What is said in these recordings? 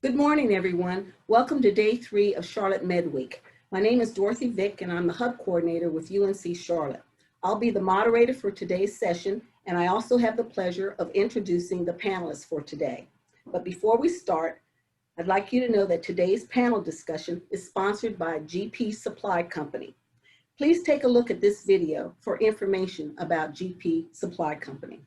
Good morning, everyone. Welcome to day 3 of Charlotte Med Week. My name is Dorothy Vick, and I'm the Hub Coordinator with UNC Charlotte. I'll be the moderator for today's session, and I also have the pleasure of introducing the panelists for today. But before we start, I'd like you to know that today's panel discussion is sponsored by GP Supply Company. Please take a look at this video for information about GP Supply Company.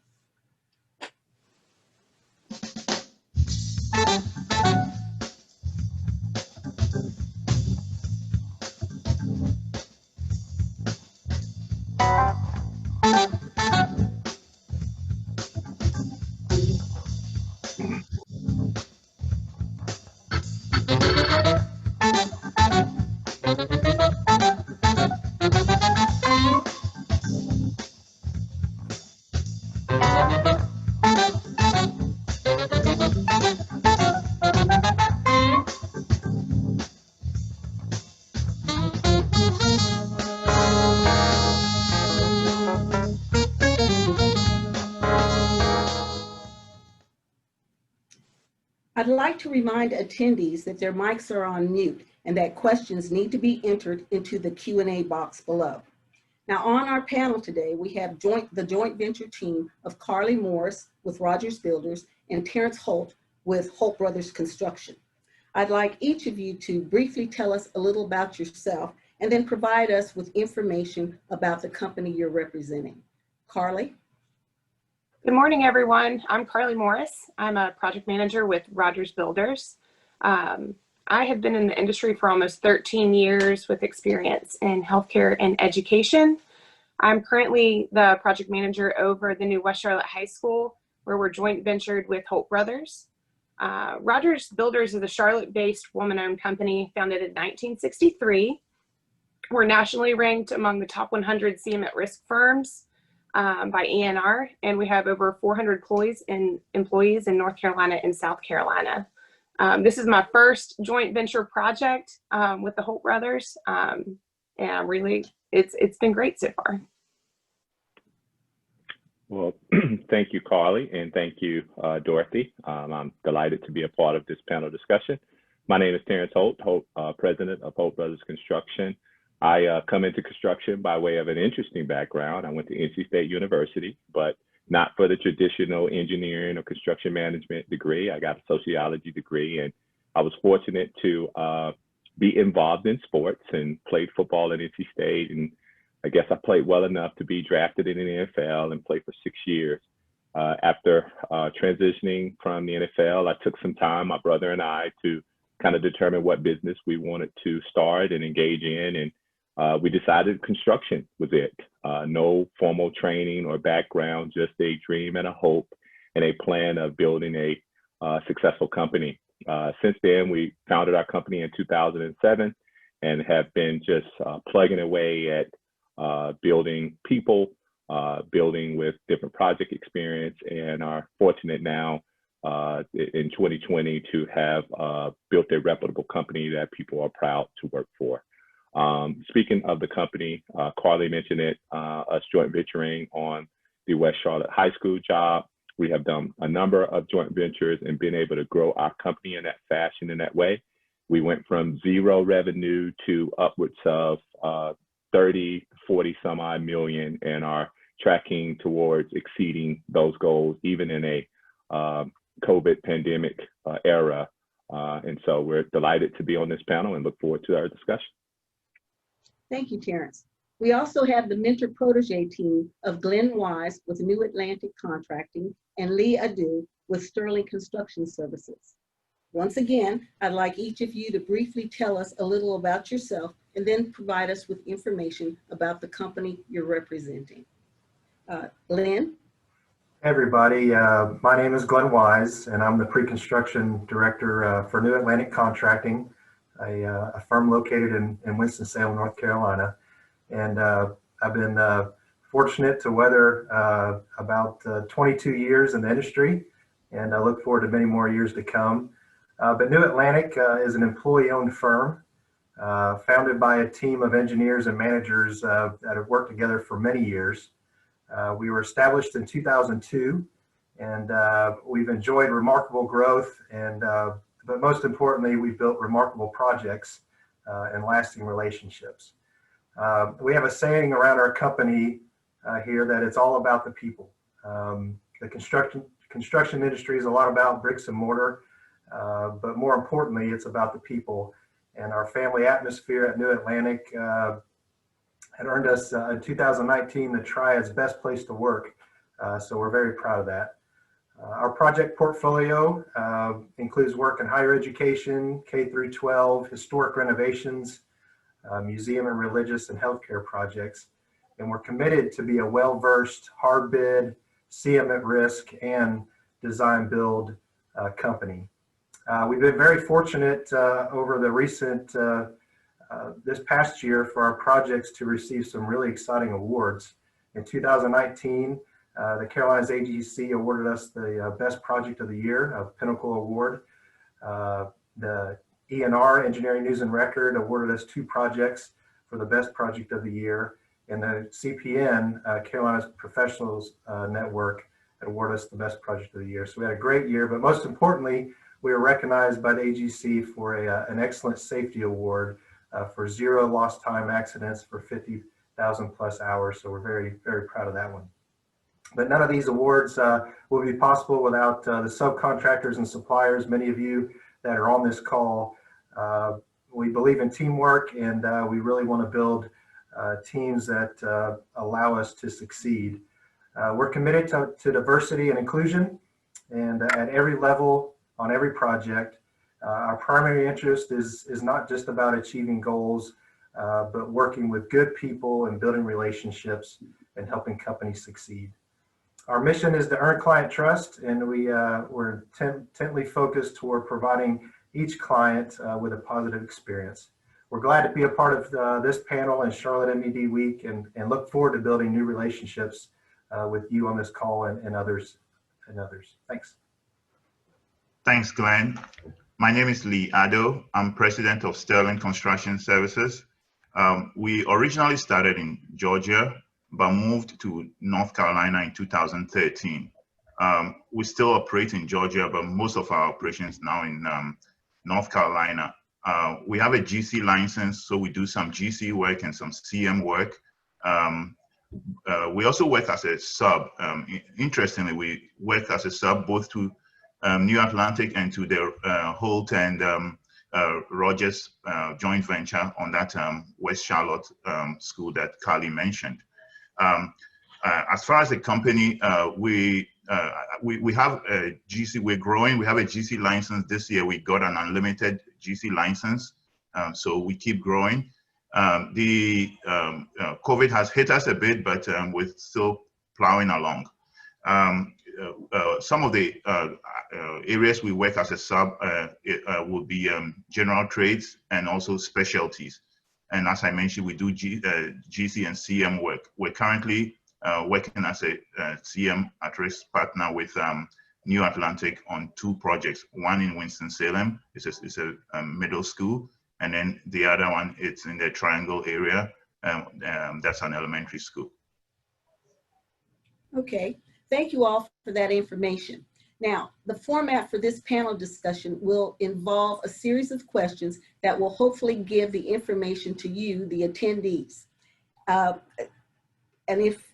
I'd like to remind attendees that their mics are on mute and that questions need to be entered into the Q&A box below. Now on our panel today, we have the joint venture team of Carly Morris with Rogers Builders and Terrence Holt with Holt Brothers Construction. I'd like each of you to briefly tell us a little about yourself and then provide us with information about the company you're representing. Carly? Good morning, everyone. I'm Carly Morris. I'm a project manager with Rogers Builders. I have been in the industry for almost 13 years with experience in healthcare and education. I'm currently the project manager over the new West Charlotte High School, where we're joint ventured with Holt Brothers. Rogers Builders is a Charlotte-based woman-owned company founded in 1963. We're nationally ranked among the top 100 CM at risk firms by ENR, and we have over 400 employees in North Carolina and South Carolina. This is my first joint venture project with the Holt Brothers, and it's been great so far. Well, thank you, Carly, and thank you, Dorothy. I'm delighted to be a part of this panel discussion. My name is Terrence Holt, president of Holt Brothers Construction. I come into construction by way of an interesting background. I went to NC State University, but not for the traditional engineering or construction management degree. I got a sociology degree, and I was fortunate to be involved in sports and played football at NC State. And I guess I played well enough to be drafted in the NFL and played for 6 years. After transitioning from the NFL, I took some time, my brother and I, to kind of determine what business we wanted to start and engage in. And we decided construction was it. No formal training or background, just a dream and a hope and a plan of building a successful company. Since then, we founded our company in 2007 and have been just plugging away at building people, building with different project experience, and are fortunate now in 2020 to have built a reputable company that people are proud to work for. Speaking of the company, Carly mentioned it, us joint venturing on the West Charlotte High School job. We have done a number of joint ventures and been able to grow our company in that fashion, in that way. We went from 0 revenue to upwards of 30, 40 some odd million, and are tracking towards exceeding those goals, even in a COVID pandemic era. And so we're delighted to be on this panel and look forward to our discussion. Thank you, Terrence. We also have the Mentor Protege team of Glenn Wise with New Atlantic Contracting and Lee Addo with Sterling Construction Services. Once again, I'd like each of you to briefly tell us a little about yourself and then provide us with information about the company you're representing. Glenn? Hey everybody, my name is Glenn Wise, and I'm the pre-construction director for New Atlantic Contracting, a firm located in Winston-Salem, North Carolina. And I've been fortunate to weather about 22 years in the industry, and I look forward to many more years to come. But New Atlantic is an employee-owned firm founded by a team of engineers and managers that have worked together for many years. We were established in 2002, and we've enjoyed remarkable growth and but most importantly, we've built remarkable projects and lasting relationships. We have a saying around our company here that it's all about the people. The construction industry is a lot about bricks and mortar, but more importantly, it's about the people. And our family atmosphere at New Atlantic had earned us in 2019 the Triad's Best Place to Work. So we're very proud of that. Our project portfolio includes work in higher education, K through 12, historic renovations, museum and religious and healthcare projects. And we're committed to be a well-versed, hard bid, CM at risk, and design build company. We've been very fortunate over the recent, this past year for our projects to receive some really exciting awards. In 2019, the Carolinas AGC awarded us the Best Project of the Year, a Pinnacle Award. The ENR, Engineering News and Record, awarded us 2 projects for the Best Project of the Year. And the CPN, Carolinas Professionals Network, awarded us the Best Project of the Year. So we had a great year, but most importantly, we were recognized by the AGC for an excellent safety award for 0 lost time accidents for 50,000 plus hours. So we're very, very proud of that one. But none of these awards will be possible without the subcontractors and suppliers, many of you that are on this call. We believe in teamwork, and we really want to build teams that allow us to succeed. We're committed to diversity and inclusion, and at every level, on every project, our primary interest is not just about achieving goals, but working with good people and building relationships and helping companies succeed. Our mission is to earn client trust, and we're intently focused toward providing each client with a positive experience. We're glad to be a part of this panel and Charlotte MED Week, and look forward to building new relationships with you on this call and others. Thanks. Thanks, Glenn. My name is Addo. I'm president of Sterling Construction Services. We originally started in Georgia, but moved to North Carolina in 2013. We still operate in Georgia, but most of our operations now in North Carolina. We have a GC license, so we do some GC work and some CM work. We also work as a sub. Interestingly, we work as a sub both to New Atlantic and to the Holt and Rogers joint venture on that West Charlotte school that Carly mentioned. As far as the company, we have a GC, we're growing. We have a GC license this year. We got an unlimited GC license, so we keep growing. The COVID has hit us a bit, but we're still plowing along. Some of the areas we work as a sub will be general trades and also specialties. And as I mentioned, we do GC and CM work. We're currently working as a CM at-risk partner with New Atlantic on 2 projects. One in Winston-Salem, it's a middle school, and then the other one, it's in the Triangle area. That's an elementary school. Okay, thank you all for that information. Now, the format for this panel discussion will involve a series of questions that will hopefully give the information to you, the attendees. And if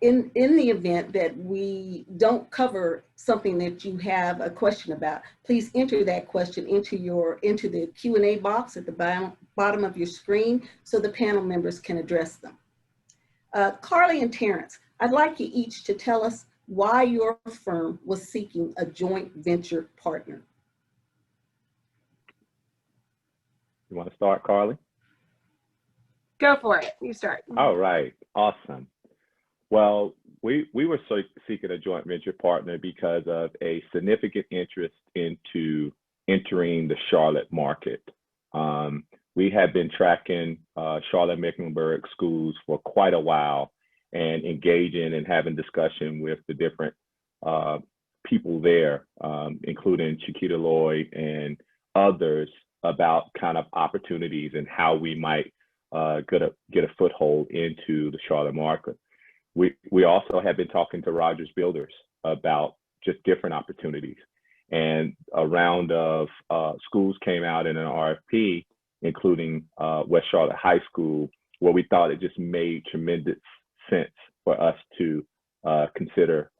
in the event that we don't cover something that you have a question about, please enter that question into the Q&A box at the bottom of your screen so the panel members can address them. Carly and Terrence, I'd like you each to tell us why your firm was seeking a joint venture partner. You want to start, Carly? Go for it. You start. All right. Awesome. Well, we were seeking a joint venture partner because of a significant interest into entering the Charlotte market. We have been tracking Charlotte-Mecklenburg schools for quite a while and engaging and having discussion with the different people there, including Chiquita Lloyd and others, about kind of opportunities and how we might get a foothold into the Charlotte market. We also have been talking to Rogers Builders about just different opportunities. And a round of schools came out in an RFP, including West Charlotte High School, where we thought it just made tremendous sense for us to consider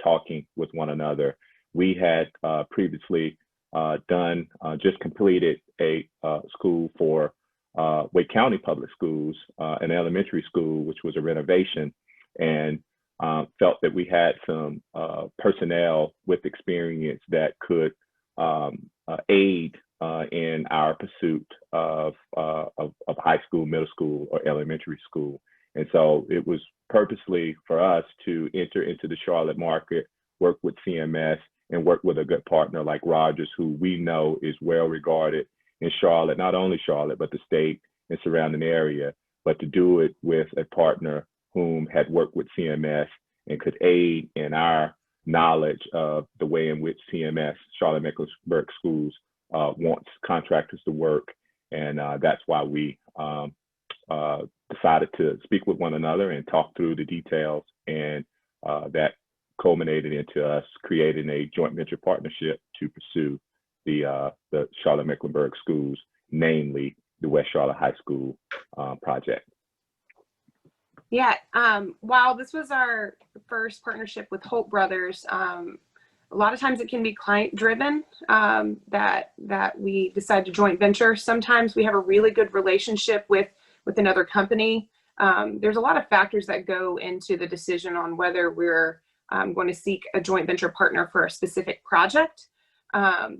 talking with one another. We had previously just completed a school for Wake County Public Schools, an elementary school, which was a renovation, and felt that we had some personnel with experience that could aid in our pursuit of high school, middle school, or elementary school. And so it was purposely for us to enter into the Charlotte market, work with CMS, and work with a good partner like Rogers, who we know is well regarded in Charlotte, not only Charlotte, but the state and surrounding area, but to do it with a partner whom had worked with CMS and could aid in our knowledge of the way in which CMS, Charlotte-Mecklenburg Schools, wants contractors to work. And that's why we decided to speak with one another and talk through the details, and that culminated into us creating a joint venture partnership to pursue the Charlotte-Mecklenburg Schools, namely the West Charlotte High School project. Yeah, while this was our first partnership with Holt Brothers, a lot of times it can be client driven that we decide to joint venture. Sometimes we have a really good relationship with another company. There's a lot of factors that go into the decision on whether we're going to seek a joint venture partner for a specific project.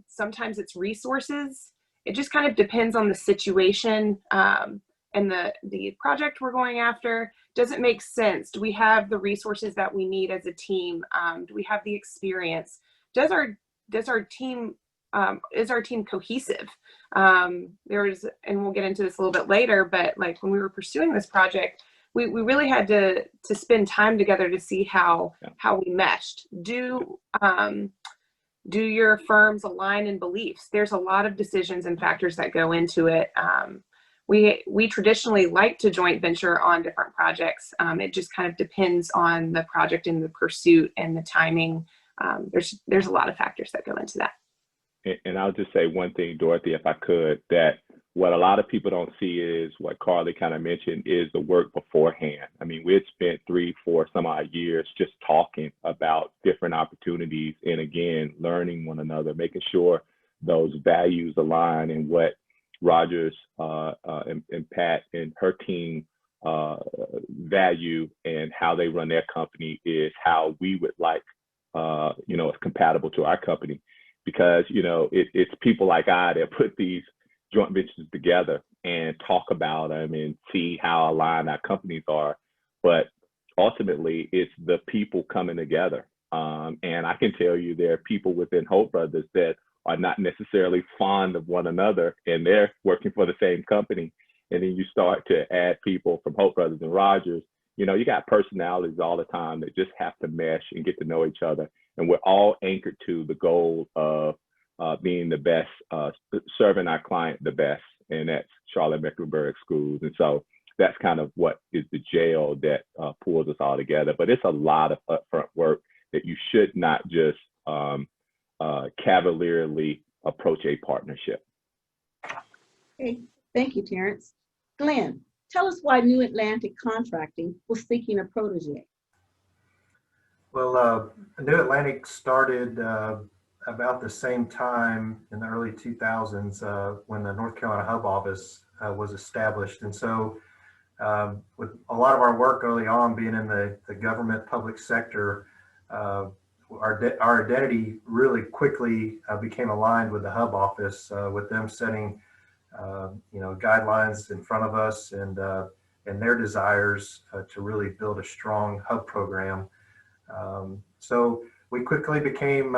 Sometimes it's resources. It just kind of depends on the situation and the project we're going after. Does it make sense? Do we have the resources that we need as a team? Do we have the experience? Is our team cohesive? And we'll get into this a little bit later, but like when we were pursuing this project, we really had to spend time together to see how we meshed. Do your firms align in beliefs? There's a lot of decisions and factors that go into it. We traditionally like to joint venture on different projects. It just kind of depends on the project and the pursuit and the timing. There's a lot of factors that go into that. And I'll just say one thing, Dorothy, if I could, that what a lot of people don't see is what Carly kind of mentioned is the work beforehand. I mean, we had spent 3, 4 some odd years just talking about different opportunities, and again, learning one another, making sure those values align, and what Rogers and Pat and her team value and how they run their company is how we would like, it's compatible to our company. Because, it's people like I that put these joint ventures together and talk about them and see how aligned our companies are. But ultimately, it's the people coming together. And I can tell you there are people within Holt Brothers that are not necessarily fond of one another, and they're working for the same company. And then you start to add people from Holt Brothers and Rogers. You got personalities all the time that just have to mesh and get to know each other. And we're all anchored to the goal of being the best, serving our client the best, and that's Charlotte-Mecklenburg Schools. And so that's kind of what is the gel that pulls us all together. But it's a lot of upfront work that you should not just cavalierly approach a partnership. Okay, thank you, Terrence. Glenn, tell us why New Atlantic Contracting was seeking a protege. Well, New Atlantic started about the same time in the early 2000s when the North Carolina Hub Office was established. And so with a lot of our work early on being in the government public sector, our identity really quickly became aligned with the Hub Office, with them setting guidelines in front of us and their desires to really build a strong hub program. So we quickly became,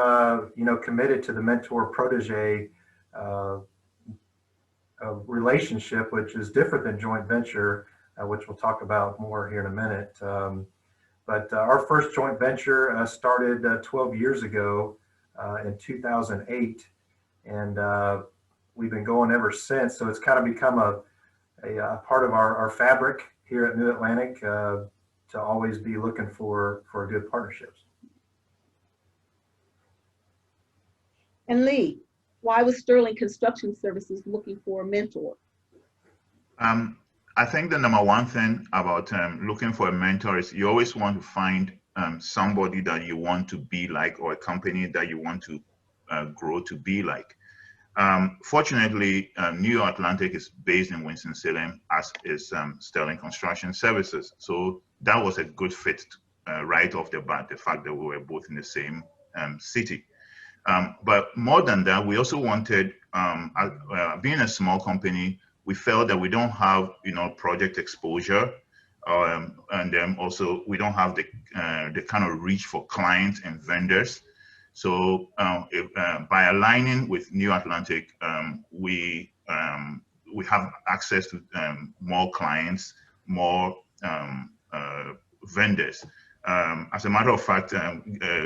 committed to the mentor-protege relationship, which is different than joint venture, which we'll talk about more here in a minute. But our first joint venture started 12 years ago in 2008, and we've been going ever since. So it's kind of become a part of our fabric here at New Atlantic to always be looking for good partnerships. And Lee, why was Sterling Construction Services looking for a mentor? I think the number one thing about looking for a mentor is you always want to find somebody that you want to be like, or a company that you want to grow to be like. Fortunately, New Atlantic is based in Winston-Salem, as is Sterling Construction Services. So that was a good fit right off the bat, the fact that we were both in the same city. But more than that, we also wanted, being a small company, we felt that we don't have, project exposure, and then also we don't have the kind of reach for clients and vendors. So by aligning with New Atlantic, we have access to more clients, more vendors. As a matter of fact,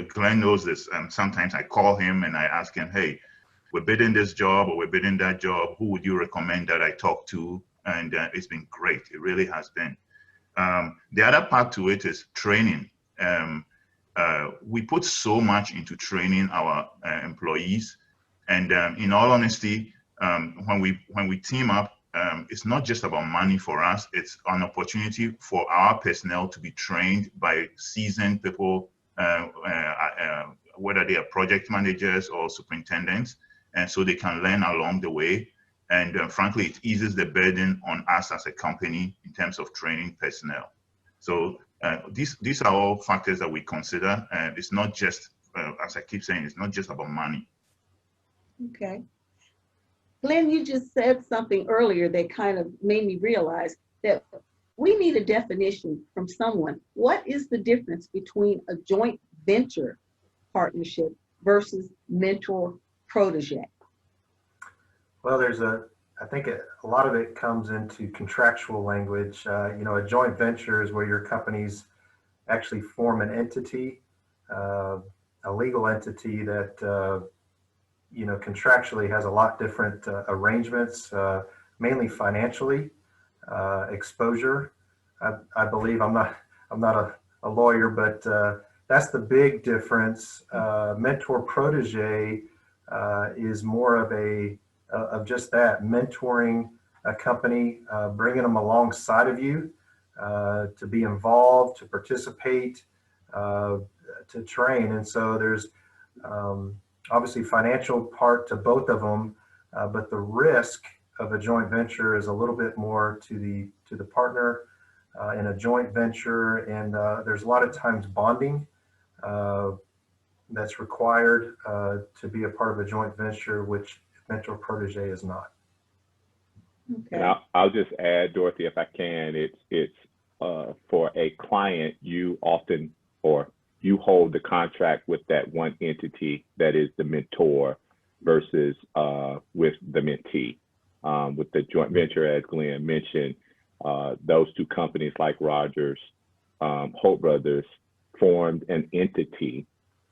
Glenn knows this. Sometimes I call him and I ask him, hey, we're bidding this job or we're bidding that job. Who would you recommend that I talk to? And it's been great. It really has been. The other part to it is training. We put so much into training our employees. And in all honesty, when we team up, it's not just about money for us. It's an opportunity for our personnel to be trained by seasoned people, whether they are project managers or superintendents, and so they can learn along the way. And frankly, it eases the burden on us as a company in terms of training personnel. So these are all factors that we consider. It's not just, as I keep saying, it's not just about money. Okay. Glenn, you just said something earlier that kind of made me realize that we need a definition from someone. What is the difference between a joint venture partnership versus mentor protege? Well, I think a lot of it comes into contractual language. A joint venture is where your companies actually form an entity, a legal entity that contractually has a lot different arrangements, mainly financially, exposure. I believe I'm not a lawyer, but that's the big difference. Mentor protege is more of just that, mentoring a company, bringing them alongside of you to be involved, to participate, to train. And so there's obviously financial part to both of them, but the risk of a joint venture is a little bit more to the partner in a joint venture, and there's a lot of times bonding that's required to be a part of a joint venture, which mentor protege is not. Okay. And I'll just add, Dorothy, if I can, it's for a client, you often, or you hold the contract with that one entity that is the mentor versus with the mentee. With the joint venture, as Glenn mentioned, those two companies like Rogers, Holt Brothers, formed an entity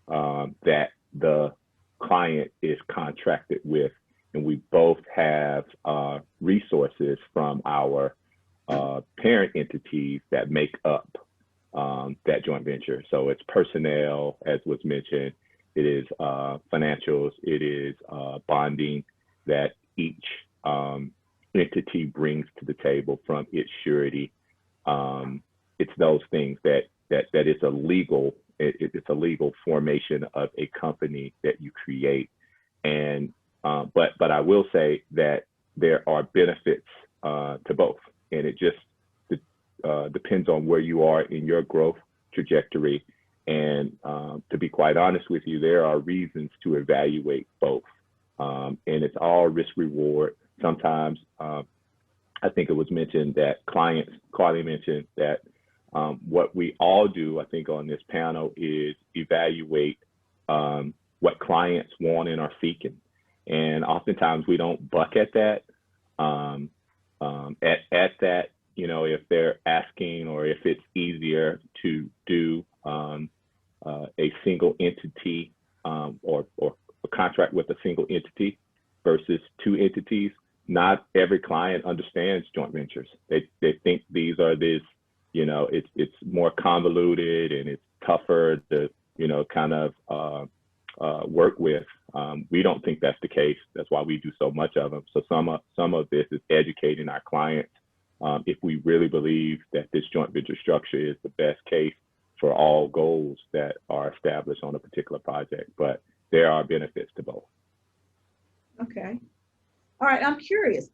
that the client is contracted with, and we both have resources from our parent entities that make up that joint venture. So it's personnel, as was mentioned, it is financials, it is bonding that each entity brings to the table from its surety. It's those things that is a legal, it's a legal formation of a company that you create. And but I will say that there are benefits to both, and it just depends on where you are in your growth trajectory. And to be quite honest with you, there are reasons to evaluate both, and it's all risk reward. Sometimes I think it was mentioned that Carly mentioned that what we all do, I think, on this panel is evaluate what clients want and are seeking. And oftentimes we don't buck at that. At that, if they're asking, or if it's easier to do a single entity or a contract with a single entity versus two entities, not every client understands joint ventures. They think these are it's more convoluted and it's tougher to kind of work with. We don't think that's the case. That's why we do so much of them. So some of this is educating our clients if we really believe that this joint venture structure is the best case for all goals that are established on a particular project. But there are benefits to both. Okay. All right, I'm curious,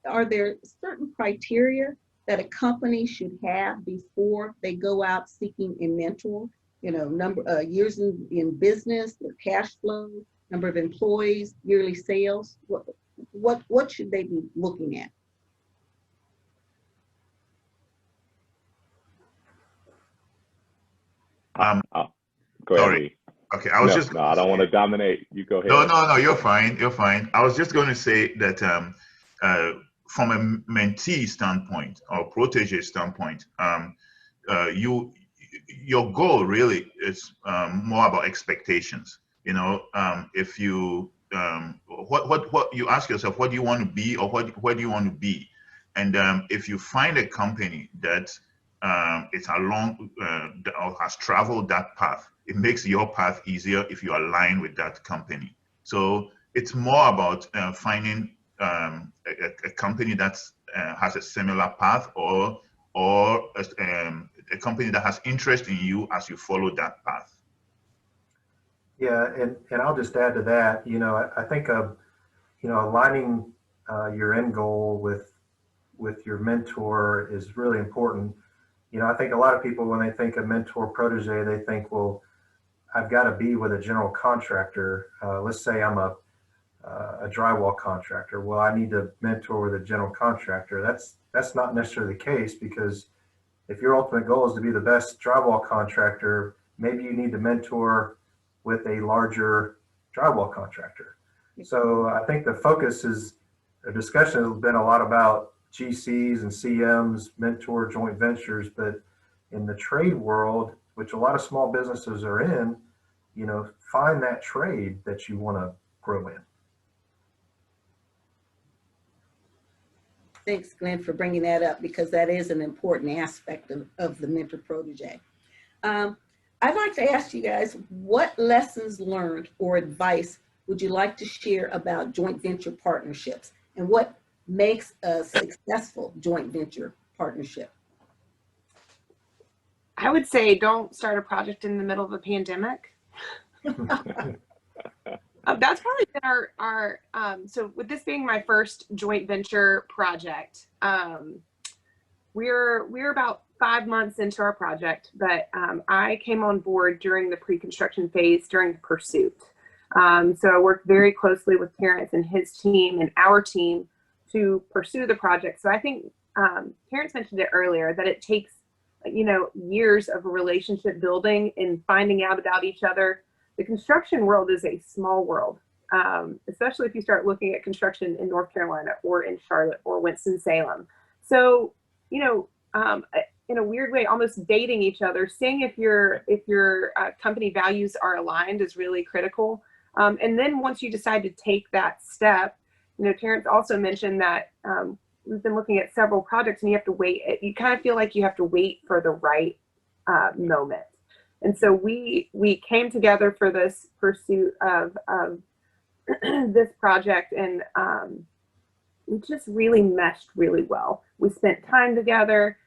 are there certain criteria that a company should have before they go out seeking a mentor? You know, number years in business, their cash flow, number of employees, yearly sales. What should they be looking at? Go ahead, Sorry. Lee. Okay, I was just no, I don't want to dominate. You go ahead. No, you're fine. You're fine. I was just going to say that from a mentee standpoint or protege standpoint, your goal really is more about expectations. You know, if you what you ask yourself, what do you want to be, or where do you want to be, and if you find a company that it's along or has traveled that path, it makes your path easier if you align with that company. So it's more about finding a company that has a similar path, or a company that has interest in you as you follow that path. Yeah, and I'll just add to that. You know, I think of, you know, aligning your end goal with your mentor is really important. You know, I think a lot of people, when they think of mentor protege, they think, well, I've got to be with a general contractor. Let's say I'm a drywall contractor. Well, I need to mentor with a general contractor. That's not necessarily the case, because if your ultimate goal is to be the best drywall contractor, maybe you need to mentor with a larger drywall contractor. So I think the focus is, the discussion has been a lot about GCs and CMs, mentor joint ventures, but in the trade world, which a lot of small businesses are in, you know, find that trade that you want to grow in. Thanks, Glenn, for bringing that up, because that is an important aspect of the mentor protege. I'd like to ask you guys, what lessons learned or advice would you like to share about joint venture partnerships, and what makes a successful joint venture partnership? I would say don't start a project in the middle of a pandemic. That's probably been our so with this being my first joint venture project, we're about 5 months into our project, but I came on board during the pre-construction phase, during the pursuit. So I worked very closely with Terrence and his team and our team to pursue the project. So I think Terrence mentioned it earlier, that it takes, you know, years of relationship building and finding out about each other. The construction world is a small world, especially if you start looking at construction in North Carolina or in Charlotte or Winston-Salem. So, you know, in a weird way, almost dating each other, seeing if your company values are aligned is really critical. And then once you decide to take that step, you know, Terrence also mentioned that we've been looking at several projects, and you have to wait. You kind of feel like you have to wait for the right moment. And so we came together for this pursuit of this project, and we just really meshed really well. We spent time together.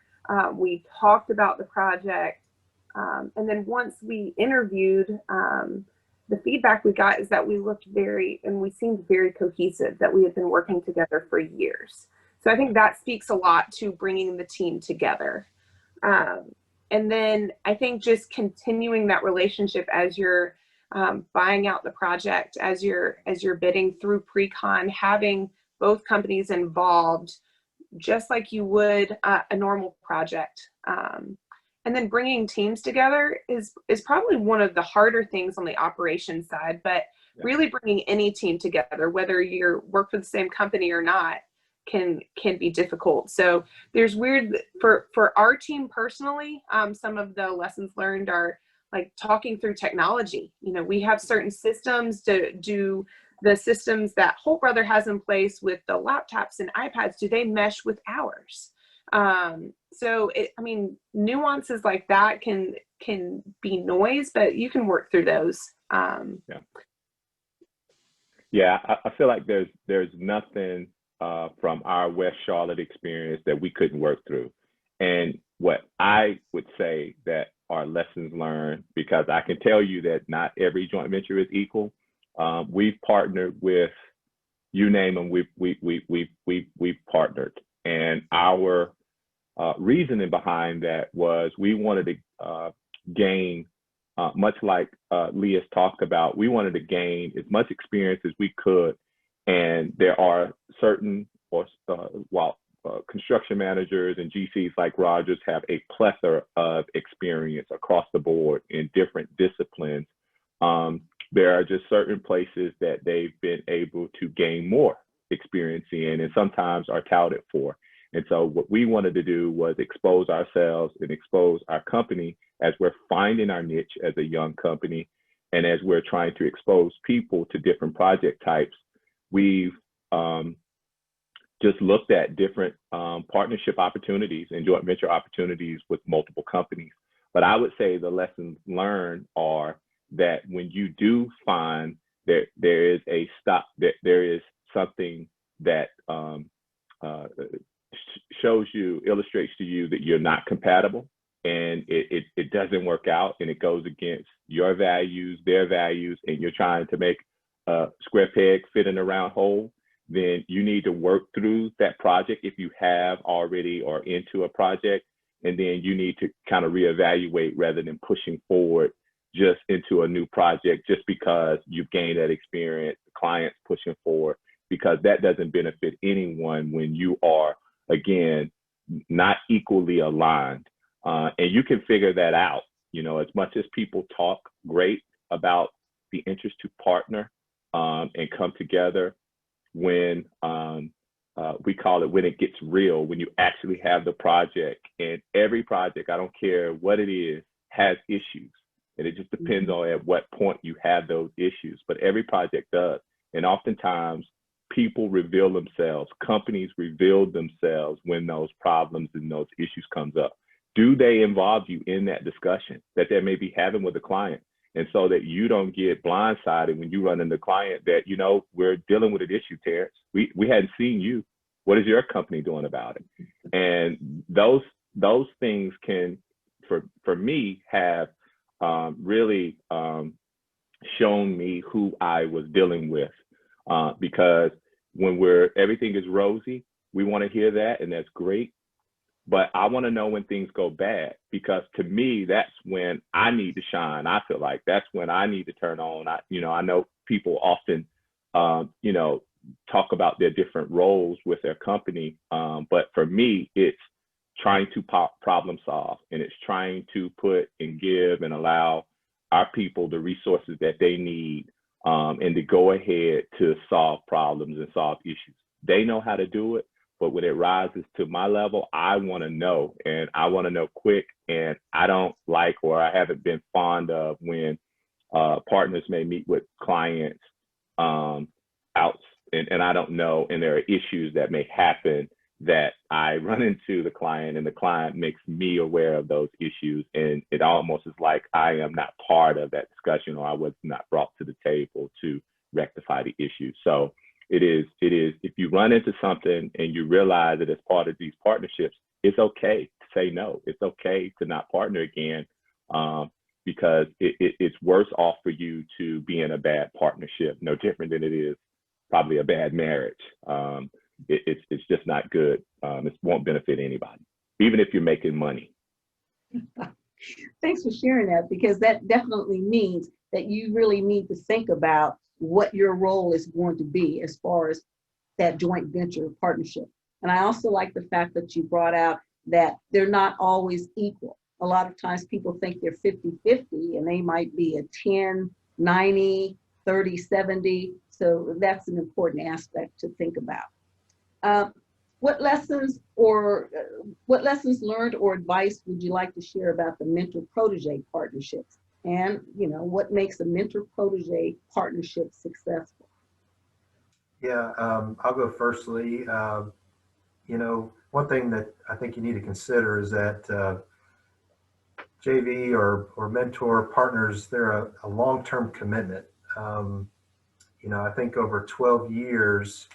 We talked about the project, and then once we interviewed, the feedback we got is that we seemed very cohesive, that we had been working together for years. So I think that speaks a lot to bringing the team together. And then I think just continuing that relationship as you're buying out the project, as you're bidding through pre-con, having both companies involved, just like you would a normal project. And then bringing teams together is probably one of the harder things on the operations side, but really bringing any team together, whether you work for the same company or not, can be difficult. So there's for our team personally, some of the lessons learned are like talking through technology. You know, we have certain systems to do. The systems that Holt Brother has in place with the laptops and iPads, do they mesh with ours? So I mean, nuances like that can be noise, but you can work through those. Yeah, I feel like there's nothing from our West Charlotte experience that we couldn't work through. And what I would say that are lessons learned, because I can tell you that not every joint venture is equal. We've partnered with, you name them, we've partnered, and our reasoning behind that was we wanted to gain, much like Leah's talked about, we wanted to gain as much experience as we could. And there are certain, while construction managers and GCs like Rogers have a plethora of experience across the board in different disciplines, there are just certain places that they've been able to gain more experience in and sometimes are touted for. And so what we wanted to do was expose ourselves and expose our company as we're finding our niche as a young company. And as we're trying to expose people to different project types, we've just looked at different partnership opportunities and joint venture opportunities with multiple companies. But I would say the lessons learned are that when you do find that there is a stop, that there is something that illustrates to you that you're not compatible, and it doesn't work out, and it goes against your values, their values, and you're trying to make a square peg fit in a round hole, then you need to work through that project if you have already or into a project, and then you need to kind of reevaluate rather than pushing forward just into a new project just because you've gained that experience, the client's pushing forward, because that doesn't benefit anyone when you are, again, not equally aligned. And you can figure that out, as much as people talk great about the interest to partner and come together, when we call it when it gets real, when you actually have the project. And every project, I don't care what it is, has issues. And it just depends on at what point you have those issues. But every project does. And oftentimes people reveal themselves, companies reveal themselves when those problems and those issues comes up. Do they involve you in that discussion that they may be having with the client? And so that you don't get blindsided when you run into the client that, we're dealing with an issue, Terrence. We hadn't seen you. What is your company doing about it? And those things can, for me, have really shown me who I was dealing with. Because when everything is rosy, we want to hear that, and that's great. But I want to know when things go bad, because to me, that's when I need to shine. I feel like that's when I need to turn on. I know people often, talk about their different roles with their company. But for me, it's trying to problem solve, and it's trying to put and give and allow our people the resources that they need, and to go ahead to solve problems and solve issues. They know how to do it. But when it rises to my level, I want to know, and I want to know quick. And I don't like, or I haven't been fond of, when partners may meet with clients out, and I don't know, and there are issues that may happen that I run into the client, and the client makes me aware of those issues, and it almost is like I am not part of that discussion, or I was not brought to the table to rectify the issue. So it is, if you run into something and you realize that as part of these partnerships, it's okay to say no. It's okay to not partner again, because it's worse off for you to be in a bad partnership, no different than it is probably a bad marriage. It's just not good. It won't benefit anybody, even if you're making money. Thanks for sharing that, because that definitely means that you really need to think about what your role is going to be as far as that joint venture partnership. And I also like the fact that you brought out that they're not always equal. A lot of times people think they're 50-50, and they might be a 10-90, 30-70. So that's an important aspect to think about. What lessons learned or advice would you like to share about the mentor-protege partnerships? And what makes a mentor-protege partnership successful? Yeah, I'll go first, Lee. One thing that I think you need to consider is that JV or mentor partners, they're a long-term commitment. I think over 12 years,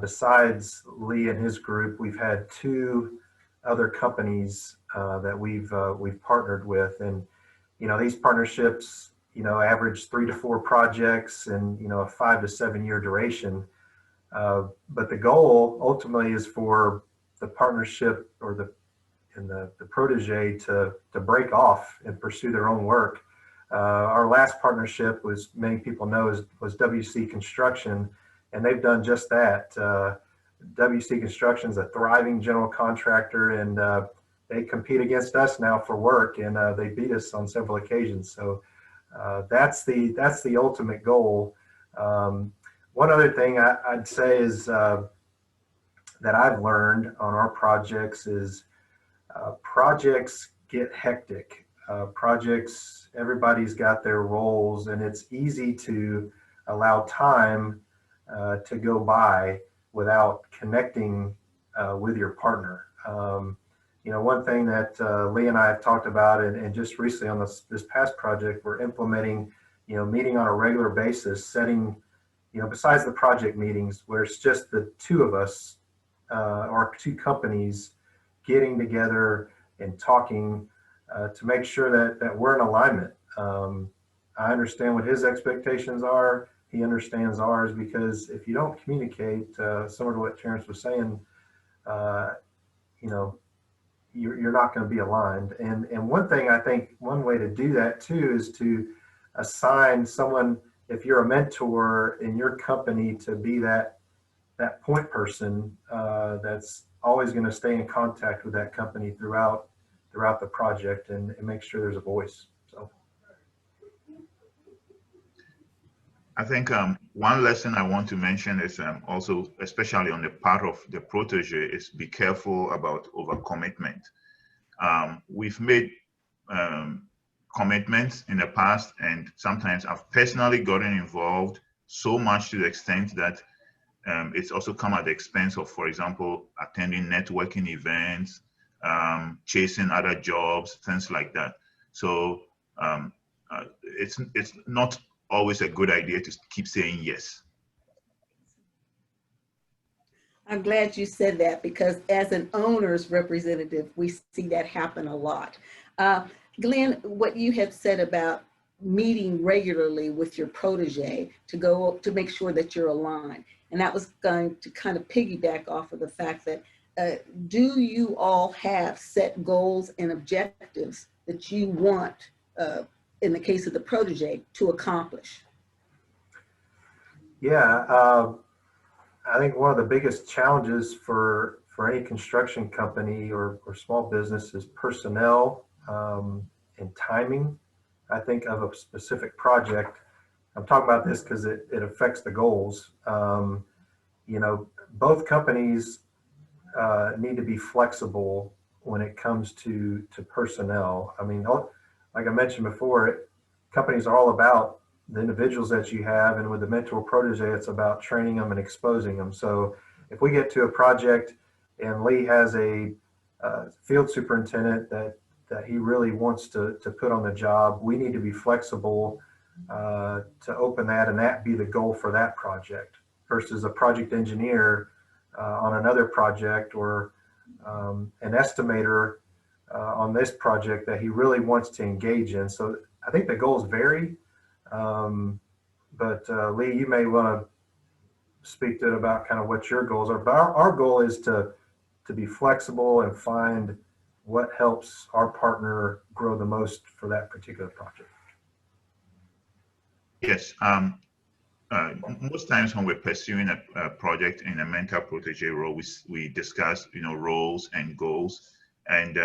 besides Lee and his group, we've had 2 other companies that we've partnered with, and these partnerships average 3 to 4 projects and a 5 to 7 year duration. But the goal ultimately is for the partnership or the protege to break off and pursue their own work. Our last partnership, was many people know, was WC Construction, and they've done just that. WC Construction is a thriving general contractor, and they compete against us now for work, and they beat us on several occasions. So that's the ultimate goal. One other thing I'd say is that I've learned on our projects is projects get hectic. Projects, everybody's got their roles, and it's easy to allow time to go by without connecting with your partner. One thing that Lee and I have talked about, and just recently on this past project, we're implementing, meeting on a regular basis, setting, besides the project meetings where it's just the 2 of us or 2 companies getting together and talking to make sure that we're in alignment. I understand what his expectations are. He understands ours, because if you don't communicate, similar to what Terrence was saying, you're not going to be aligned. And one thing, I think one way to do that too is to assign someone, if you're a mentor in your company, to be that point person that's always going to stay in contact with that company throughout the project and make sure there's a voice. So I think one lesson I want to mention is also, especially on the part of the protege, is be careful about overcommitment. We've made commitments in the past, and sometimes I've personally gotten involved so much to the extent that it's also come at the expense of, for example, attending networking events, chasing other jobs, things like that. So it's not always a good idea to keep saying yes. I'm glad you said that, because as an owner's representative, we see that happen a lot. Glenn, what you have said about meeting regularly with your protege to make sure that you're aligned, and that was going to kind of piggyback off of the fact that do you all have set goals and objectives that you want, in the case of the protege, to accomplish? yeah, I think one of the biggest challenges for any construction company or small business is personnel and timing. I think of a specific project. I'm talking about this because it affects the goals. Both companies need to be flexible when it comes to personnel. I mean, like I mentioned before, companies are all about the individuals that you have, and with the mentor protege, it's about training them and exposing them. So if we get to a project and Lee has a field superintendent that he really wants to put on the job, we need to be flexible to open that, and that be the goal for that project, versus a project engineer on another project, or an estimator on this project that he really wants to engage in. So I think the goals vary. But Lee, you may want to speak to it about kind of what your goals are. But our goal is to be flexible and find what helps our partner grow the most for that particular project. Yes. Most times when we're pursuing a project in a mentor protege role, we discuss, roles and goals. And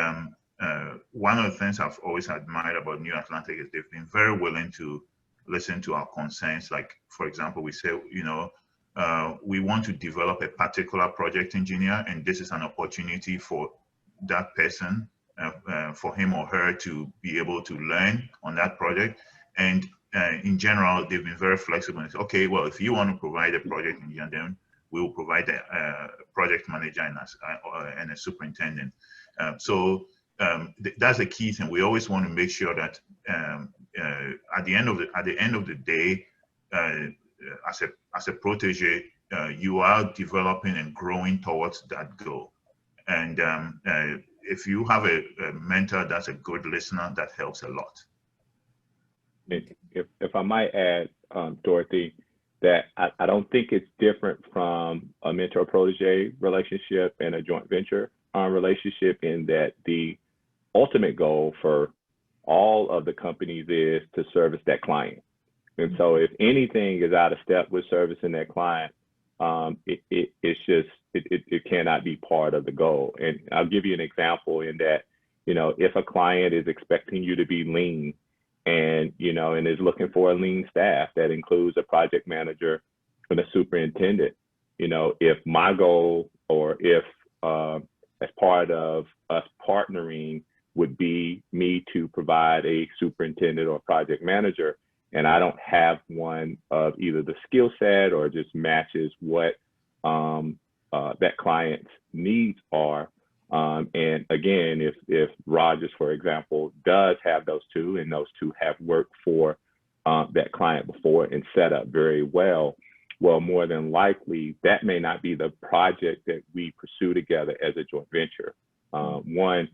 one of the things I've always admired about New Atlantic is they've been very willing to listen to our concerns. Like, for example, we say, we want to develop a particular project engineer, and this is an opportunity for that person, for him or her to be able to learn on that project. And in general, they've been very flexible. It's okay, well, if you want to provide a project engineer, then we will provide a project manager and a superintendent. So that's a key thing. We always want to make sure that at the end of the day, as a protege, you are developing and growing towards that goal. And if you have a mentor that's a good listener, that helps a lot. If I might add, Dorothy, that I don't think it's different from a mentor-protege relationship and a joint venture relationship, in that the ultimate goal for all of the companies is to service that client. And so if anything is out of step with servicing that client, it cannot be part of the goal. And I'll give you an example in that, if a client is expecting you to be lean and, and is looking for a lean staff that includes a project manager and a superintendent, if my goal, or if as part of us partnering would be me to provide a superintendent or project manager, and I don't have one of either the skill set or just matches what that client's needs are. And again, if Rogers, for example, does have those two, and those two have worked for that client before and set up very well, more than likely that may not be the project that we pursue together as a joint venture. One,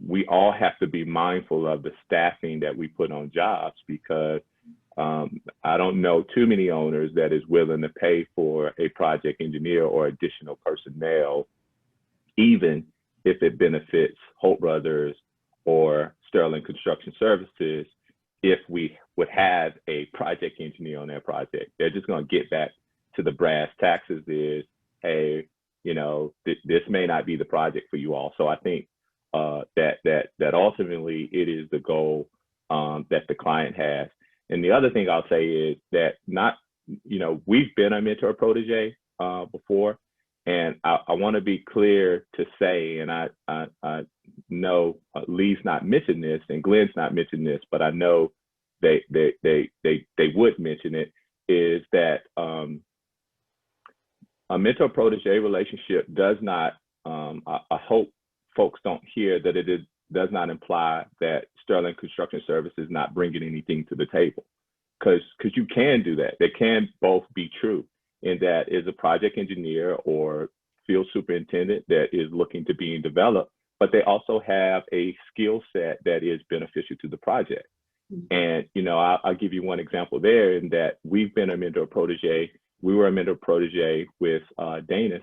we all have to be mindful of the staffing that we put on jobs, because I don't know too many owners that is willing to pay for a project engineer or additional personnel, even if it benefits Holt Brothers or Sterling Construction Services. If we would have a project engineer on their project, they're just going to get back to the brass taxes is, hey, this may not be the project for you all. So I think that ultimately it is the goal that the client has. And the other thing I'll say is that we've been a mentor protege before, and I want to be clear to say, and I know Lee's not mentioned this and Glenn's not mentioned this, but I know they would mention it, is that a mentor protege relationship does not, I hope folks don't hear that it does not imply that Sterling Construction Services is not bringing anything to the table, because you can do that. They can both be true, in that is a project engineer or field superintendent that is looking to be developed, but they also have a skill set that is beneficial to the project. And, I'll give you one example there, in that we've been a mentor protege. We were a mentor protege with Edes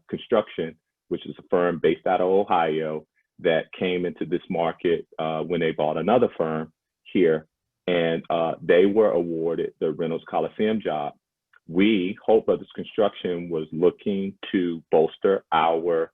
Construction, which is a firm based out of Ohio that came into this market when they bought another firm here. And they were awarded the Reynolds Coliseum job. We, Holt Brothers Construction, was looking to bolster our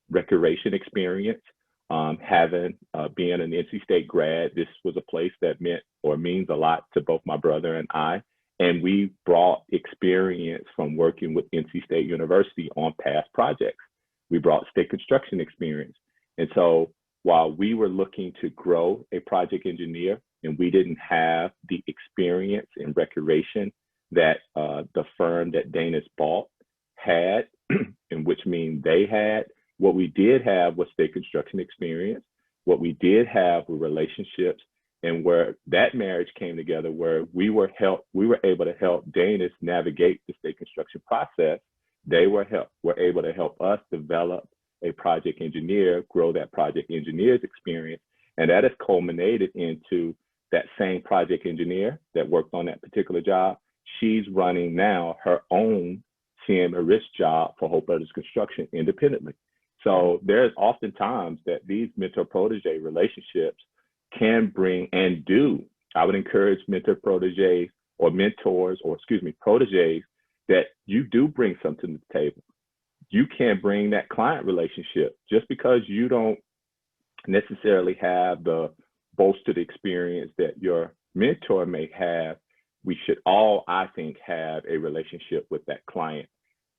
recreation experience. Being an NC State grad, this was a place that meant or means a lot to both my brother and I. And we brought experience from working with NC State University on past projects. We brought state construction experience. And so while we were looking to grow a project engineer, and we didn't have the experience in recreation that the firm that Edes bought had, and which means they had, what we did have was state construction experience. What we did have were relationships, and where that marriage came together, where we were able to help Edes navigate the state construction process. They were able to help us develop a project engineer, grow that project engineer's experience, and that has culminated into that same project engineer that worked on that particular job. She's running now her own CM risk job for Holt Brothers Construction independently. So there's oftentimes that these mentor-protege relationships can bring, and do, I would encourage mentor-proteges or mentors, or proteges, that you do bring something to the table. You can bring that client relationship. Just because you don't necessarily have the bolstered experience that your mentor may have, we should all, I think, have a relationship with that client.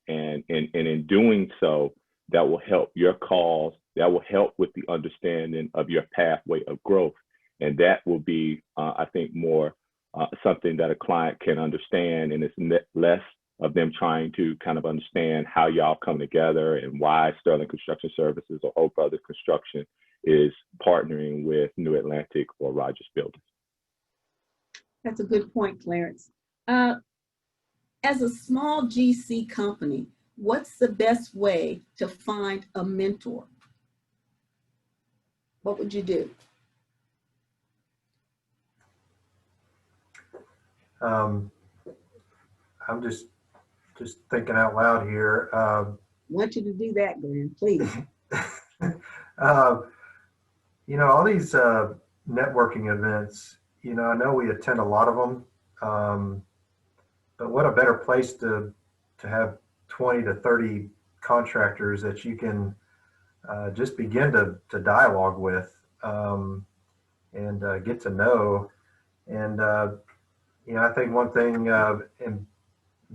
And in doing so, that will help your cause, that will help with the understanding of your pathway of growth. And that will be, I think, more something that a client can understand, and it's less of them trying to kind of understand how y'all come together and why Sterling Construction Services or Holt Brothers Construction is partnering with New Atlantic or Rogers Builders. That's a good point, Clarence. As a small GC company, what's the best way to find a mentor? What would you do? I'm just thinking out loud here. I want you to do that, Glenn, please. All these networking events, I know we attend a lot of them, but what a better place to have 20 to 30 contractors that you can just begin to dialogue with and get to know. And, I think one thing in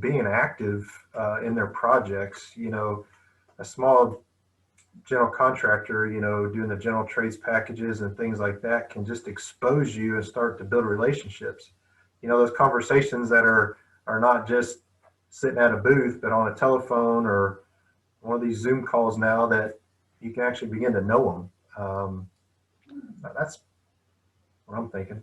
being active in their projects, a small general contractor, doing the general trades packages and things like that can just expose you and start to build relationships. Those conversations that are not just sitting at a booth, but on a telephone or one of these Zoom calls now that you can actually begin to know them. That's what I'm thinking.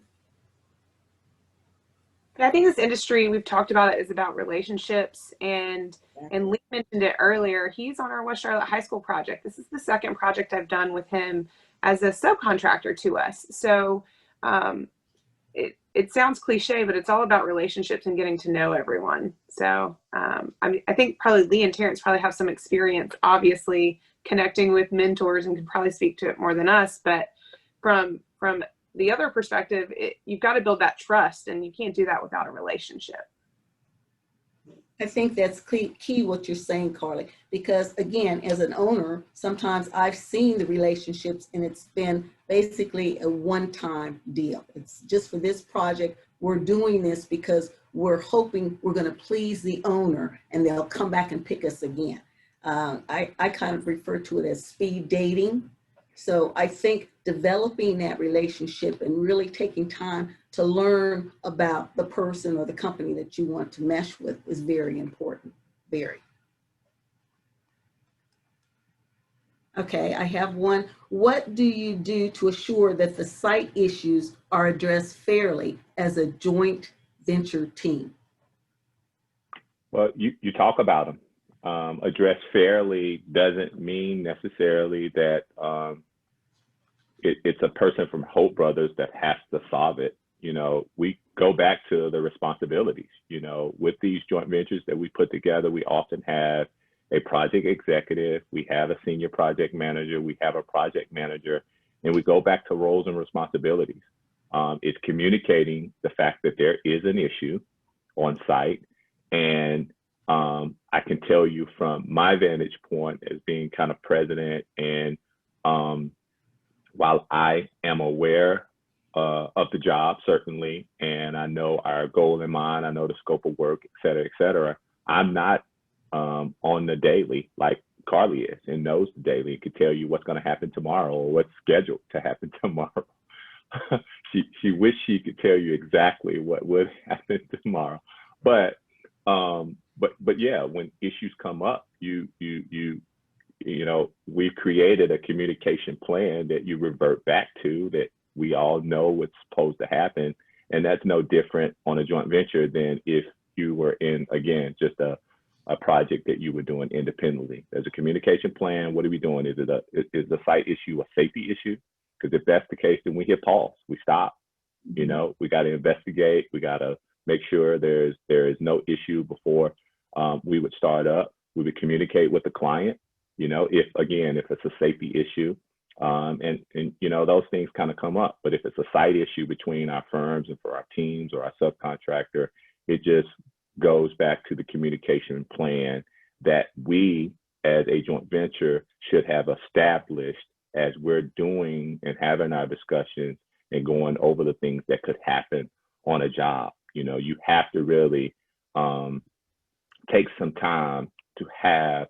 I think this industry, we've talked about it, is about relationships, and Lee mentioned it earlier. He's on our West Charlotte High School project. This is the second project I've done with him as a subcontractor to us. So it sounds cliche, but it's all about relationships and getting to know everyone. So I think probably Lee and Terrence probably have some experience, obviously, connecting with mentors and could probably speak to it more than us. But from the other perspective, you've got to build that trust, and you can't do that without a relationship. I think that's key what you're saying, Carly, because again, as an owner, sometimes I've seen the relationships and it's been basically a one-time deal. It's just for this project, we're doing this because we're hoping we're going to please the owner and they'll come back and pick us again. I kind of refer to it as speed dating. So I think developing that relationship and really taking time to learn about the person or the company that you want to mesh with is very important, very. Okay, I have one. What do you do to assure that the site issues are addressed fairly as a joint venture team? Well, you talk about them. Address fairly doesn't mean necessarily that it's a person from Holt Brothers that has to solve it. We go back to the responsibilities. With these joint ventures that we put together, we often have a project executive, we have a senior project manager, we have a project manager, and we go back to roles and responsibilities. It's communicating the fact that there is an issue on site. And I can tell you from my vantage point as being kind of president, and while I am aware of the job, certainly, and I know our goal in mind, I know the scope of work, et cetera, I'm not on the daily like Carly is and knows the daily and could tell you what's going to happen tomorrow or what's scheduled to happen tomorrow. she wished she could tell you exactly what would happen tomorrow. But yeah, when issues come up, we've created a communication plan that you revert back to, that we all know what's supposed to happen. And that's no different on a joint venture than if you were in, again, just a project that you were doing independently. There's a communication plan. What are we doing? Is the site issue a safety issue? Because if that's the case, then we hit pause, we stop. We got to investigate. We got to make sure there is no issue before we would start up. We would communicate with the client. If it's a safety issue, and those things kind of come up. But if it's a site issue between our firms and for our teams or our subcontractor, it just goes back to the communication plan that we as a joint venture should have established as we're doing and having our discussions and going over the things that could happen on a job. You have to really take some time to have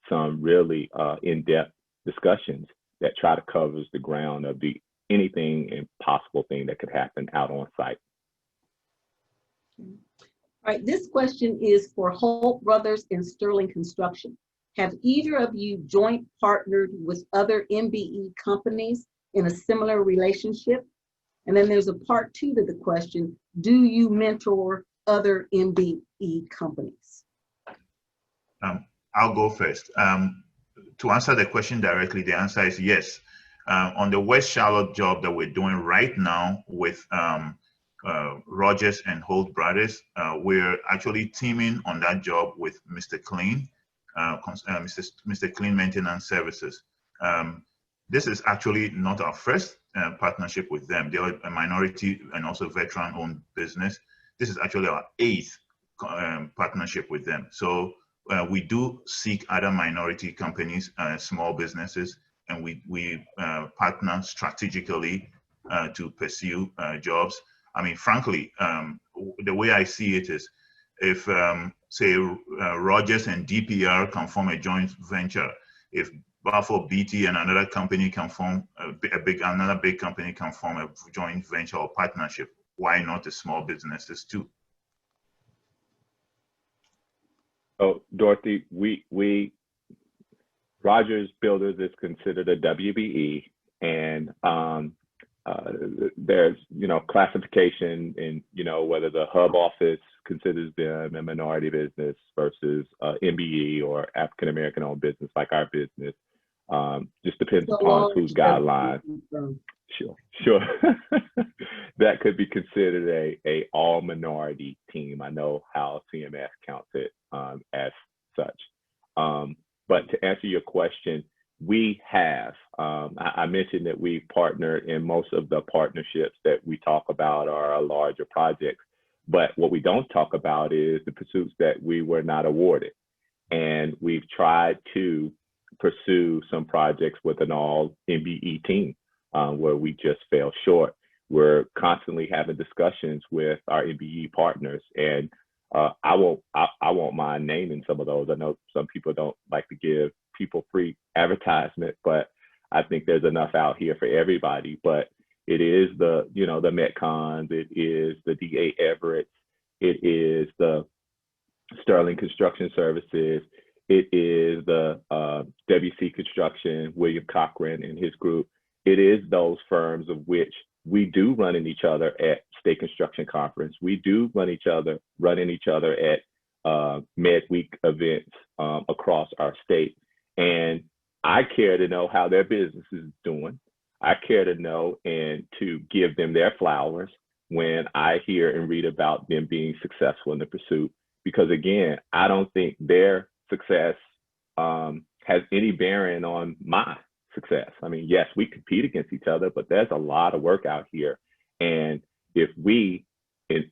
some really in-depth discussions that try to cover the ground of anything and possible thing that could happen out on site. All right, this question is for Holt Brothers and Sterling Construction. Have either of you joint partnered with other MBE companies in a similar relationship? And then there's a part 2 to the question. Do you mentor other MBE companies? I'll go first. To answer the question directly, the answer is yes. On the West Charlotte job that we're doing right now with Rogers and Holt Brothers, we're actually teaming on that job with Mr. Clean, Mr. Clean Maintenance Services. This is actually not our first partnership with them. They're a minority and also veteran-owned business. This is actually our 8th partnership with them. So we do seek other minority companies, small businesses, and we partner strategically to pursue jobs. I mean, frankly, the way I see it is, if say Rogers and DPR can form a joint venture, if Balfour BT and another company can form another big company can form a joint venture or partnership, why not the small businesses too? So Dorothy, Rogers Builders is considered a WBE, and there's classification in whether the hub office considers them a minority business versus MBE or African American owned business like our business. Just depends upon whose guidelines. Sure. That could be considered a all minority team. I know how CMS counts it as such. But to answer your question, we have. I mentioned that we partnered in most of the partnerships that we talk about are our larger projects. But what we don't talk about is the pursuits that we were not awarded. And we've tried to pursue some projects with an all MBE team where we just fell short. We're constantly having discussions with our MBE partners, and I won't mind naming some of those. I know some people don't like to give people free advertisement, but I think there's enough out here for everybody. But it is the Metcons, it is the DA Everett, it is the Sterling Construction Services, it is the WC Construction, William Cochran and his group. It is those firms of which we do run in each other at State Construction Conference. We do run in each other at Med Week events across our state. And I care to know how their business is doing. I care to know and to give them their flowers when I hear and read about them being successful in the pursuit. Because again, I don't think their success has any bearing on my success. I mean, yes, we compete against each other, but there's a lot of work out here. And if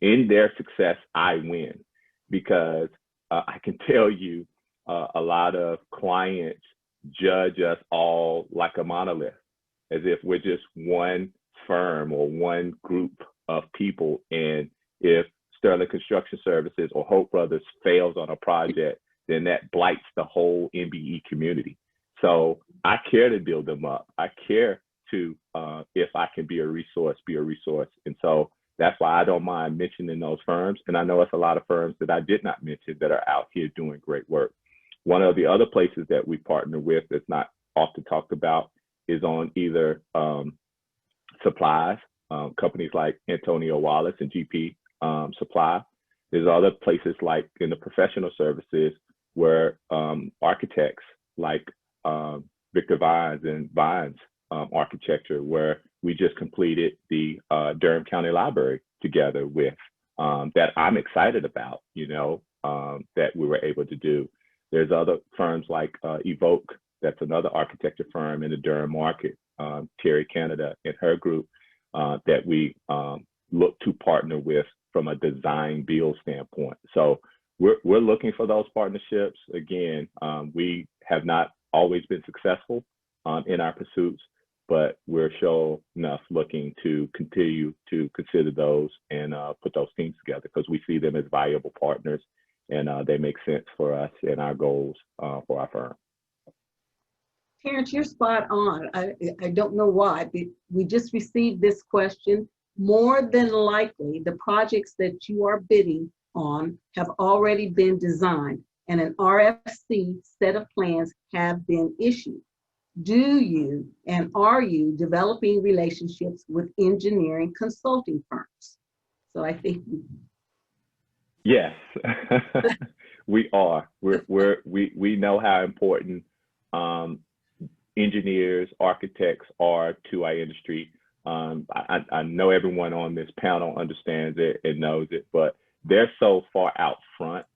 in their success, I win, because I can tell you a lot of clients judge us all like a monolith, as if we're just one firm or one group of people. And if Sterling Construction Services or Holt Brothers fails on a project, then that blights the whole MBE community. So I care to build them up. I care to, if I can be a resource. And so that's why I don't mind mentioning those firms. And I know it's a lot of firms that I did not mention that are out here doing great work. One of the other places that we partner with that's not often talked about is on either supplies, companies like Antonio Wallace and GP Supply. There's other places like in the professional services where architects like Victor Vines and Vines Architecture, where we just completed the Durham County Library together with, that I'm excited about, that we were able to do. There's other firms like Evoke, that's another architecture firm in the Durham market, Terry Canada and her group, that we look to partner with from a design build standpoint. So we're looking for those partnerships. Again, we have not always been successful in our pursuits, but we're sure enough looking to continue to consider those and put those teams together, because we see them as valuable partners, and they make sense for us and our goals for our firm. Terrence, you're spot on. I don't know why, but we just received this question. More than likely, the projects that you are bidding on have already been designed and an RFC set of plans have been issued. Do you and are you developing relationships with engineering consulting firms? So I think Yes, we are. We know how important um, engineers, architects are to our industry. I know everyone on this panel understands it and knows it, but they're so far out front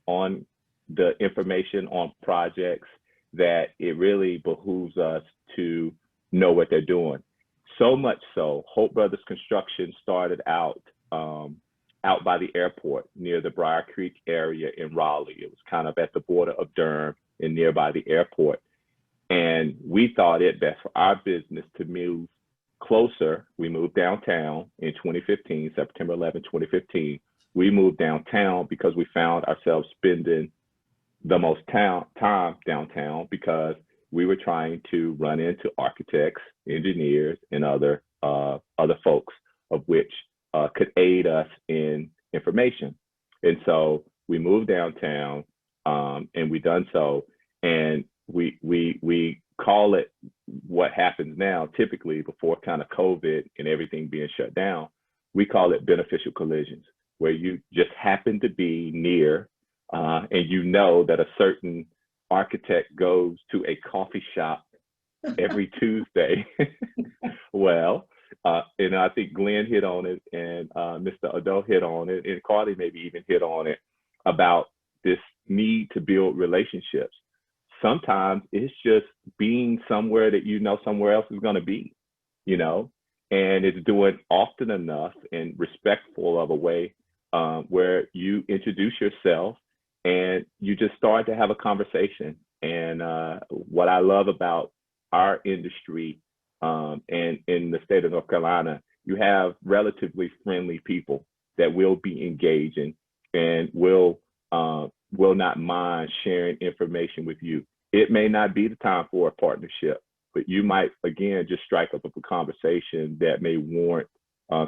on the information on projects that it really behooves us to know what they're doing. So much so, Holt Brothers Construction started out by the airport near the Briar Creek area in Raleigh. It was kind of at the border of Durham and nearby the airport. And we thought it best for our business to move closer. We moved downtown in 2015, September 11, 2015. We moved downtown because we found ourselves spending the most time downtown because we were trying to run into architects, engineers, and other folks of which could aid us in information. And so we moved downtown, and we done so, and we call it what happens now. Typically, before kind of COVID and everything being shut down, we call it beneficial collisions, where you just happen to be near, and you know that a certain architect goes to a coffee shop every Tuesday. Well, and I think Glenn hit on it, and Mr. Addo hit on it, and Carly maybe even hit on it about this need to build relationships. Sometimes it's just being somewhere that you know somewhere else is going to be, you know, and it's doing often enough and respectful of a way where you introduce yourself and you just start to have a conversation. And what I love about our industry and in the state of North Carolina, you have relatively friendly people that will be engaging and will not mind sharing information with you. It may not be the time for a partnership, but you might, again, just strike up a conversation that may warrant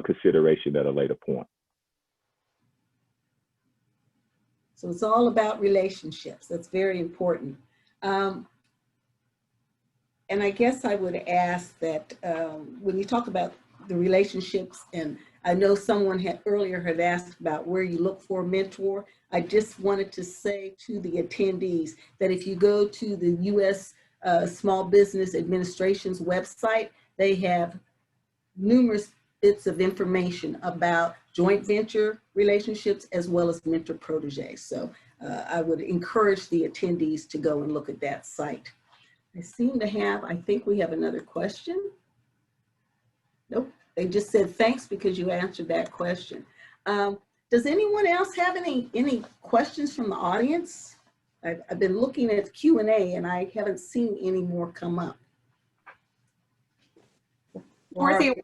consideration at a later point. So it's all about relationships. That's very important. And I guess I would ask that when you talk about the relationships, and I know someone had earlier had asked about where you look for a mentor. I just wanted to say to the attendees that if you go to the U.S. Small Business Administration's website, they have numerous bits of information about joint venture relationships as well as mentor protege. So I would encourage the attendees to go and look at that site. I think we have another question. Nope, they just said thanks because you answered that question. Does anyone else have any questions from the audience? I've been looking at Q&A and I haven't seen any more come up. Dorothy,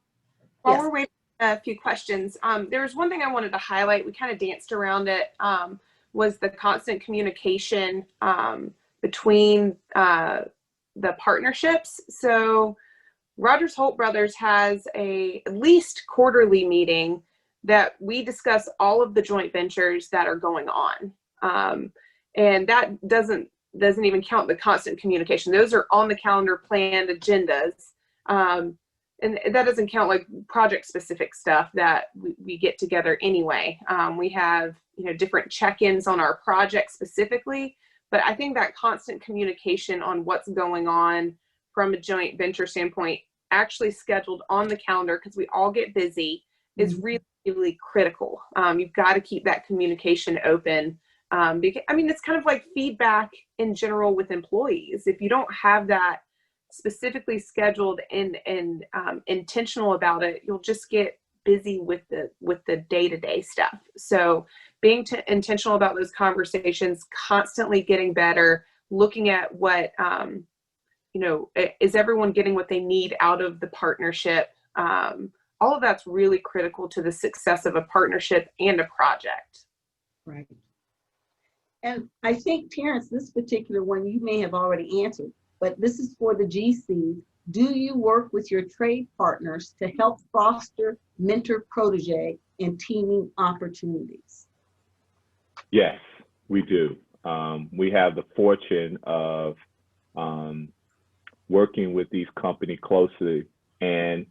while we're waiting a few questions, there was one thing I wanted to highlight. We kind of danced around it, was the constant communication between the partnerships. So Rogers Holt Brothers has at least quarterly meeting that we discuss all of the joint ventures that are going on. And that doesn't even count the constant communication. Those are on the calendar, planned agendas. And that doesn't count like project specific stuff that we get together anyway. We have, different check-ins on our project specifically, but I think that constant communication on what's going on from a joint venture standpoint, actually scheduled on the calendar, because we all get busy, is really, really critical. You've got to keep that communication open. Because, it's kind of like feedback in general with employees. If you don't have that specifically scheduled and intentional about it, you'll just get busy with the day-to-day stuff. So being intentional about those conversations, constantly getting better, looking at what is everyone getting what they need out of the partnership. All of that's really critical to the success of a partnership and a project. Right. And I think, Terrence, this particular one you may have already answered, but this is for the GCs. Do you work with your trade partners to help foster mentor protege and teaming opportunities? Yes, we do. We have the fortune of working with these companies closely and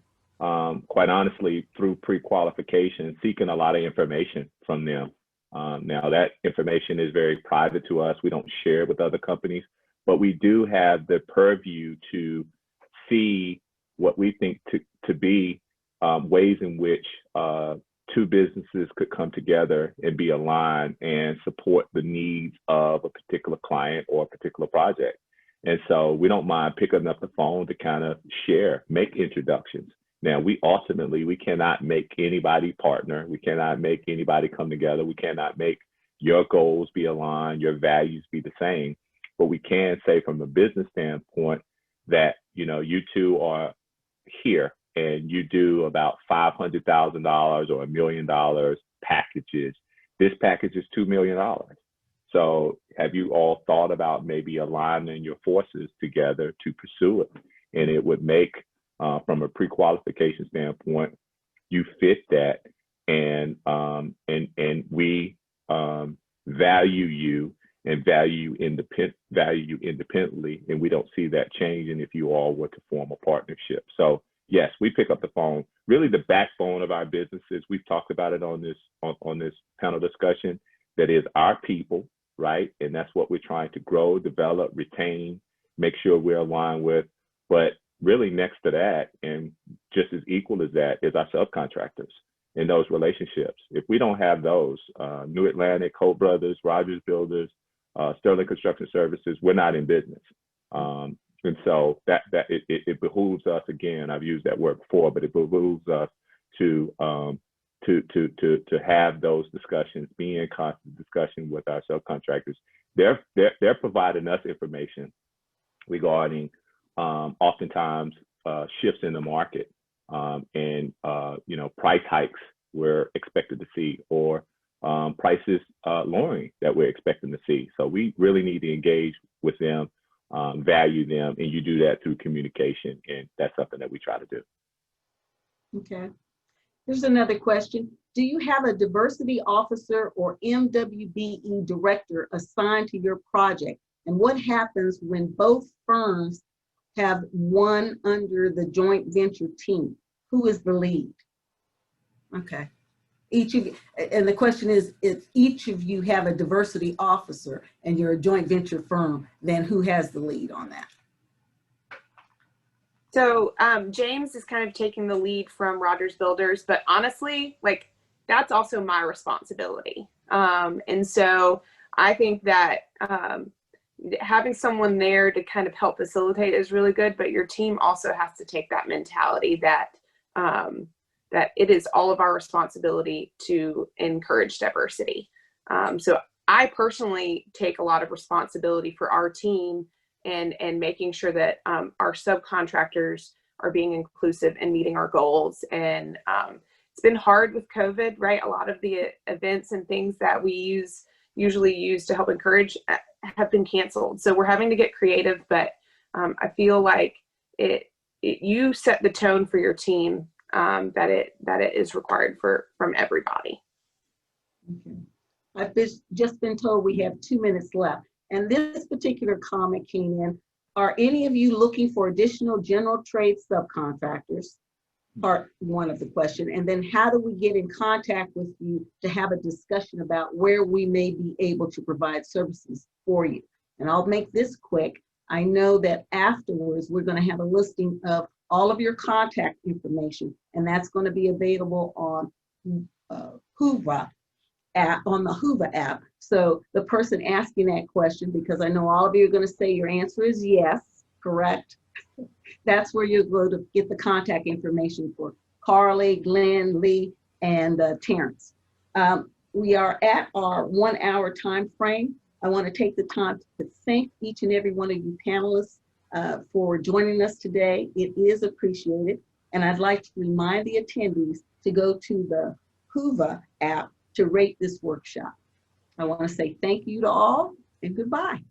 quite honestly, through pre-qualification, seeking a lot of information from them. Now that information is very private to us. We don't share it with other companies, but we do have the purview to see what we think to be ways in which two businesses could come together and be aligned and support the needs of a particular client or a particular project. And so we don't mind picking up the phone to kind of share, make introductions. Now, we cannot make anybody partner. We cannot make anybody come together. We cannot make your goals be aligned, your values be the same. But we can say from a business standpoint that, you know, you two are here and you do about $500,000 or $1 million packages. This package is $2 million. So have you all thought about maybe aligning your forces together to pursue it? And it would make, from a pre-qualification standpoint, you fit that, and we value you and value you independently, and we don't see that changing if you all were to form a partnership. So yes, we pick up the phone. Really, the backbone of our businesses, we've talked about it on this panel discussion, that is our people, right? And that's what we're trying to grow, develop, retain, make sure we're aligned with. But really next to that, and just as equal as that, is our subcontractors and those relationships. If we don't have those, New Atlantic, Holt Brothers, Rogers Builders, Sterling Construction Services, we're not in business. And so it behooves us, again, I've used that word before, but it behooves us to have those discussions, be in constant discussion with our subcontractors. They're providing us information regarding oftentimes shifts in the market, and you know, price hikes we're expected to see, or prices lowering that we're expecting to see. So we really need to engage with them, value them, and you do that through communication, and that's something that we try to do. Okay. Here's another question. Do you have a diversity officer or MWBE director assigned to your project? And what happens when both firms have one under the joint venture team? Who is the lead? Okay. Each of you, and the question is, if each of you have a diversity officer and you're a joint venture firm, then who has the lead on that? So James is kind of taking the lead from Rogers Builders, but honestly, like, that's also my responsibility. And so I think that having someone there to kind of help facilitate is really good, but your team also has to take that mentality that that it is all of our responsibility to encourage diversity. So I personally take a lot of responsibility for our team and making sure that our subcontractors are being inclusive and meeting our goals. And it's been hard with COVID, right? A lot of the events and things that we usually use to help encourage have been canceled. So we're having to get creative, but I feel like you set the tone for your team, that it is required from everybody. Okay. I've just been told we have 2 minutes left. And this particular comment came in: are any of you looking for additional general trade subcontractors? Part one of the question. And then how do we get in contact with you to have a discussion about where we may be able to provide services for you? And I'll make this quick. I know that afterwards we're going to have a listing of all of your contact information, and that's going to be available on Hoover app, on the Hoover app. So the person asking that question, because I know all of you are going to say your answer is yes, correct? That's where you're going to get the contact information for Carly, Glenn, Lee, and Terrence. We are at our 1 hour time frame. I want to take the time to thank each and every one of you panelists for joining us today. It is appreciated. And I'd like to remind the attendees to go to the Hoover app to rate this workshop. I want to say thank you to all and goodbye.